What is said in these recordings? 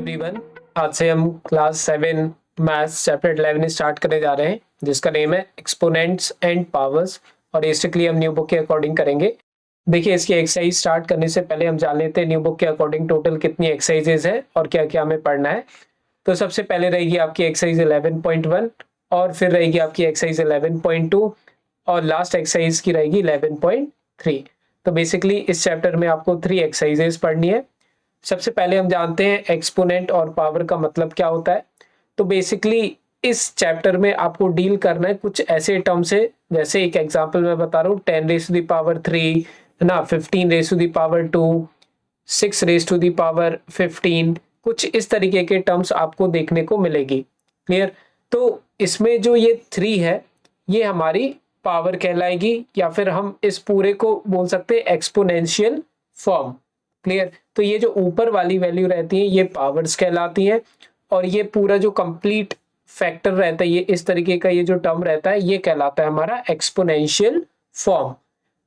Everyone, आज से हम क्लास 7 मैथ्स चैप्टर 11 स्टार्ट करने जा रहे हैं जिसका नेम है एक्सपोनेंट्स एंड पावर्स। और ये स्ट्रिक्टली हम न्यू बुक के अकॉर्डिंग करेंगे। देखिए, इसकी एक्सरसाइज स्टार्ट करने से पहले हम जान लेते हैं न्यू बुक के अकॉर्डिंग टोटल कितनी एक्सरसाइजेज है और क्या क्या हमें पढ़ना है। तो सबसे पहले रहेगी आपकी एक्सरसाइज 11.1 और फिर रहेगी आपकी एक्सरसाइज 11.2 और लास्ट एक्सरसाइज की रहेगी 11.3। तो बेसिकली इस चैप्टर में आपको 3 एक्सरसाइजेज पढ़नी है। सबसे पहले हम जानते हैं एक्सपोनेंट और पावर का मतलब क्या होता है। तो बेसिकली इस चैप्टर में आपको डील करना है कुछ ऐसे टर्म से, जैसे एक एग्जांपल मैं बता रहा हूँ 10 रेज़ टू द पावर 3 है ना, 15 raise to the power 2, 6 raise to the power 15, कुछ इस तरीके के टर्म्स आपको देखने को मिलेगी। क्लियर। तो इसमें जो ये 3 है ये हमारी पावर कहलाएगी, या फिर हम इस पूरे को बोल सकते हैं एक्सपोनेंशियल फॉर्म। क्लियर। तो ये जो ऊपर वाली वैल्यू रहती है ये पावर्स कहलाती है, और ये पूरा जो कंप्लीट फैक्टर रहता है, ये इस तरीके का ये जो टर्म रहता है ये कहलाता है हमारा एक्सपोनेंशियल फॉर्म।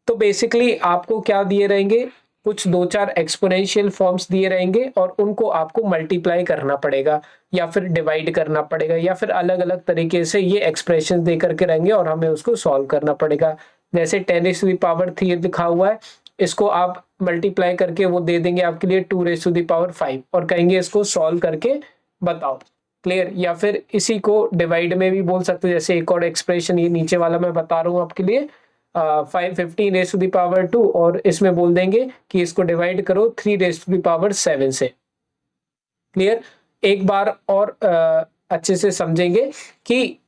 तो बेसिकली आपको क्या दिए रहेंगे, कुछ 2-4 एक्सपोनेंशियल फॉर्म्स दिए रहेंगे और उनको आपको मल्टीप्लाई करना पड़ेगा या फिर डिवाइड करना पड़ेगा, या फिर अलग अलग तरीके से ये एक्सप्रेशन दे करके रहेंगे और हमें उसको सॉल्व करना पड़ेगा। जैसे 10 रेज़ टू द पावर 3 लिखा हुआ है, इसको आप मल्टीप्लाई करके वो दे देंगे आपके लिए 2 रेज़ टू द पावर 5 और कहेंगे इसको सॉल्व करके बताओ। क्लियर। या फिर इसी को डिवाइड में भी बोल सकते हैं, जैसे एक और एक्सप्रेशन ये नीचे वाला मैं बता रहा हूँ आपके लिए 15 रेज़ टू द पावर 2, और इसमें बोल देंगे कि इसको डिवाइड करो 3 रेज़ टू द पावर 7 से। क्लियर। एक बार और अच्छे से समझेंगे कि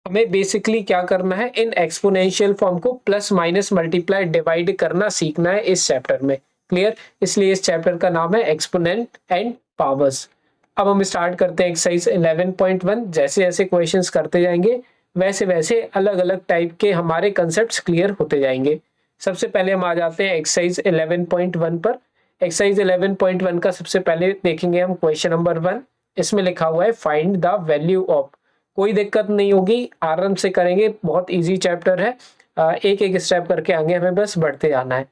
हमें बेसिकली क्या करना है, इन एक्सपोनेंशियल फॉर्म को प्लस माइनस मल्टीप्लाई डिवाइड करना सीखना है इस चैप्टर में। क्लियर। इसलिए इस चैप्टर का नाम है एक्सपोनेंट एंड पावर्स। अब हम स्टार्ट करते हैं एक्सरसाइज 11.1। जैसे जैसे क्वेश्चंस करते जाएंगे वैसे वैसे अलग अलग टाइप के हमारे कंसेप्ट्स क्लियर होते जाएंगे। सबसे पहले हम आ जाते हैं एक्सरसाइज 11.1 पर। एक्सरसाइज 11.1 का सबसे पहले देखेंगे हम क्वेश्चन नंबर 1। इसमें लिखा हुआ है फाइंड द वैल्यू ऑफ। कोई दिक्कत नहीं होगी, आराम से करेंगे, बहुत इजी चैप्टर है। एक एक स्टेप करके आगे हमें बस बढ़ते जाना है।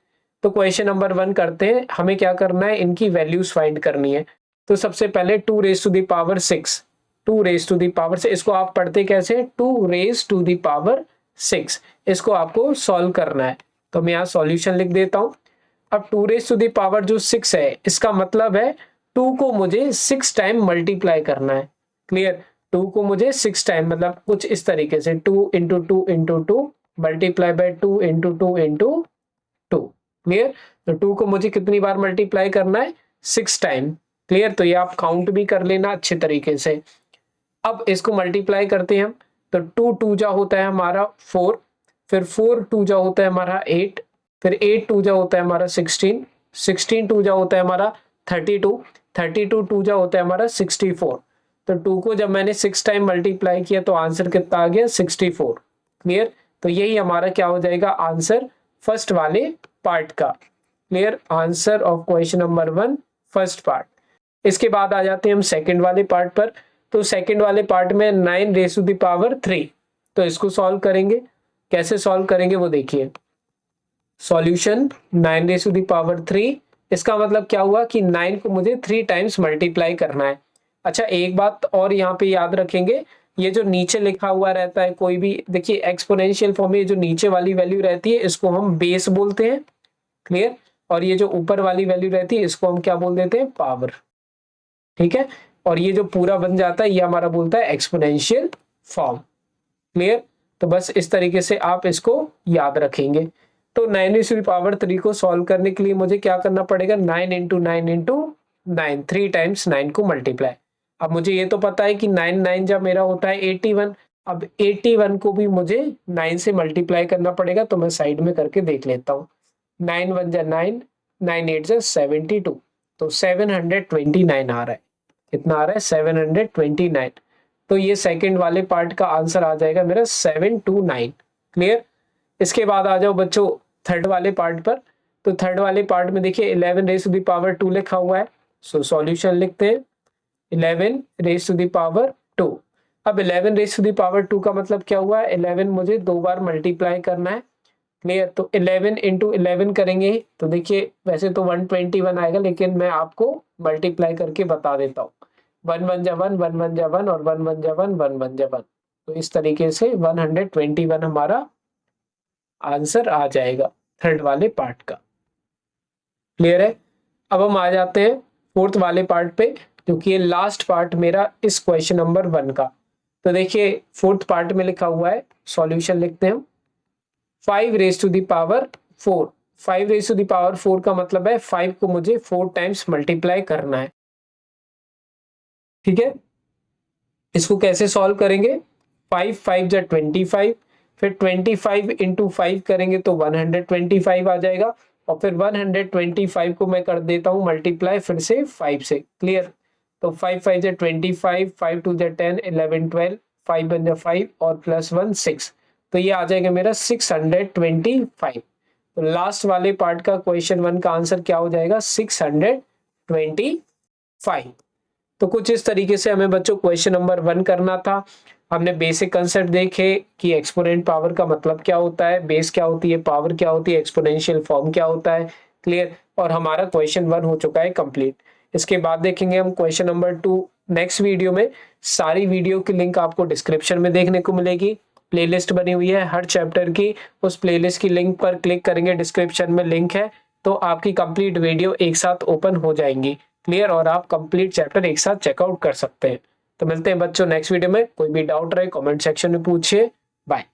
तो क्वेश्चन नंबर 1 करते हैं। हमें क्या करना है, इनकी वैल्यूज फाइंड करनी है। तो सबसे पहले 2 raise to the power 6, 2 raise to the power 6, इसको आप पढ़ते कैसे, 2 रेज़ टू द पावर 6। इसको आपको सॉल्व करना है, तो मैं यहाँ सॉल्यूशन लिख देता हूँ। अब 2 रेज़ टू द पावर जो 6 है, इसका मतलब है 2 को मुझे 6 टाइम मल्टीप्लाई करना है। क्लियर। 2 को मुझे 6 टाइम, मतलब कुछ इस तरीके से 2 into 2 into 2 multiply by 2 into 2 into 2। Clear. तो 2 को मुझे कितनी बार मल्टीप्लाई करना है, 6 टाइम। क्लियर। तो ये आप काउंट भी कर लेना अच्छे तरीके से। अब इसको मल्टीप्लाई करते हैं हम, तो 2 2 जा होता है हमारा 4, फिर 4 2 जा होता है हमारा 8, फिर 8 2 जा होता है हमारा 16, 16 2 जा होता है हमारा 32, 32 2 जा होता है हमारा 64। तो 2 को जब मैंने 6 टाइम मल्टीप्लाई किया तो आंसर कितना आ गया, 64। क्लियर। तो यही हमारा क्या हो जाएगा आंसर फर्स्ट वाले पार्ट का। Clear. Answer of question number 1 first part. इसके बाद आ जाते हैं हम सेकंड वाले पार्ट पर। तो सेकंड वाले पार्ट में 9 रेज़ टू द पावर 3, तो इसको सॉल्व करेंगे। कैसे सॉल्व करेंगे वो देखिए। Solution 9 raise to the power 3, इसका मतलब क्या हुआ कि 9 को मुझे 3 टाइम्स मल्टीप्लाई करना है। अच्छा, एक बात और यहाँ पे याद रखेंगे, ये जो नीचे लिखा हुआ रहता है कोई भी, देखिए एक्सपोनेंशियल फॉर्म में जो नीचे वाली वैल्यू रहती है इसको हम बेस बोलते हैं। क्लियर। और ये जो ऊपर वाली वैल्यू रहती है इसको हम क्या बोल देते हैं, पावर। ठीक है। और ये जो पूरा बन जाता है ये हमारा बोलता है एक्सपोनेंशियल फॉर्म। क्लियर। तो बस इस तरीके से आप इसको याद रखेंगे। तो 9 रेज़ टू द पावर 3 को सॉल्व करने के लिए मुझे क्या करना पड़ेगा, 9 इंटू 9 इंटू 9, 3 टाइम्स 9 को मल्टीप्लाई। अब मुझे ये तो पता है कि 9 9 जब मेरा होता है 81, अब 81 को भी मुझे 9 से मल्टीप्लाई करना पड़ेगा। तो मैं साइड में करके देख लेता हूँ। 9 1 जा 9, 9 8 जा 72, तो 729 आ रहा है। कितना आ रहा है, 729। तो ये सेकंड वाले पार्ट का आंसर आ जाएगा मेरा 729। क्लियर। इसके बाद आ जाओ बच्चों थर्ड वाले पार्ट पर। तो थर्ड वाले पार्ट में देखिए 11 रेज़ टू द पावर 2 लिखा हुआ है। सो सॉल्यूशन लिखते हैं 11 रेज़ टू द पावर 2। अब 11 रेज़ टू द पावर 2 का मतलब क्या हुआ, 11 मुझे 2 बार मल्टीप्लाई करना है। क्लियर। तो 11 इंटू 11 करेंगे तो देखिए वैसे तो 121 आएगा, लेकिन मैं आपको मल्टीप्लाई करके बता देता हूँ। 1 1 जा 1, 1 1 जा 1 और 1 1 जा 1, 1 1 जा 1। तो इस तरीके से 121 हमारा आंसर आ जाएगा थर्ड वाले पार्ट का। क्लियर है? अब हम आ जाते हैं फोर्थ वाले पार्ट पे, क्योंकि ये लास्ट पार्ट मेरा इस क्वेश्चन नंबर 1 का। तो देखिए फोर्थ पार्ट में लिखा हुआ है, सॉल्यूशन लिखते हैं हम। 5 raise to the power 4। 5 raise to the power 4 का मतलब है 5 को मुझे 4 टाइम्स मल्टीप्लाई करना है। ठीक है, इसको कैसे सॉल्व करेंगे? 5 5 जा 25, फिर 25 इंटू 5 करेंगे तो 125 आ जाएगा, और फिर 125 को मैं कर देता हूं मल्टीप्लाई फिर से 5 से। क्लियर? तो 5 5 जा 25, 5 2 जा 10, 11 12, 5 1 जा 5 और प्लस 1 6। तो ये आ जाएगा मेरा 625। तो लास्ट वाले पार्ट का क्वेश्चन 1 का आंसर क्या हो जाएगा? 625। तो कुछ इस तरीके से हमें बच्चों क्वेश्चन नंबर 1 करना था। हमने बेसिक कंसेप्ट देखे कि एक्सपोनेंट पावर का मतलब क्या होता है, बेस क्या होती है, पावर क्या होती है, एक्सपोनेंशियल फॉर्म क्या होता है। क्लियर? और हमारा क्वेश्चन 1 हो चुका है कंप्लीट। इसके बाद देखेंगे हम क्वेश्चन नंबर 2 नेक्स्ट वीडियो में। सारी वीडियो की लिंक आपको डिस्क्रिप्शन में देखने को मिलेगी। प्लेलिस्ट बनी हुई है हर चैप्टर की, उस प्लेलिस्ट की लिंक पर क्लिक करेंगे, डिस्क्रिप्शन में लिंक है, तो आपकी कंप्लीट वीडियो एक साथ ओपन हो जाएंगी। क्लियर? और आप कंप्लीट चैप्टर एक साथ चेकआउट कर सकते हैं। तो मिलते हैं बच्चों नेक्स्ट वीडियो में। कोई भी डाउट रहे कमेंट सेक्शन में पूछिए। बाय।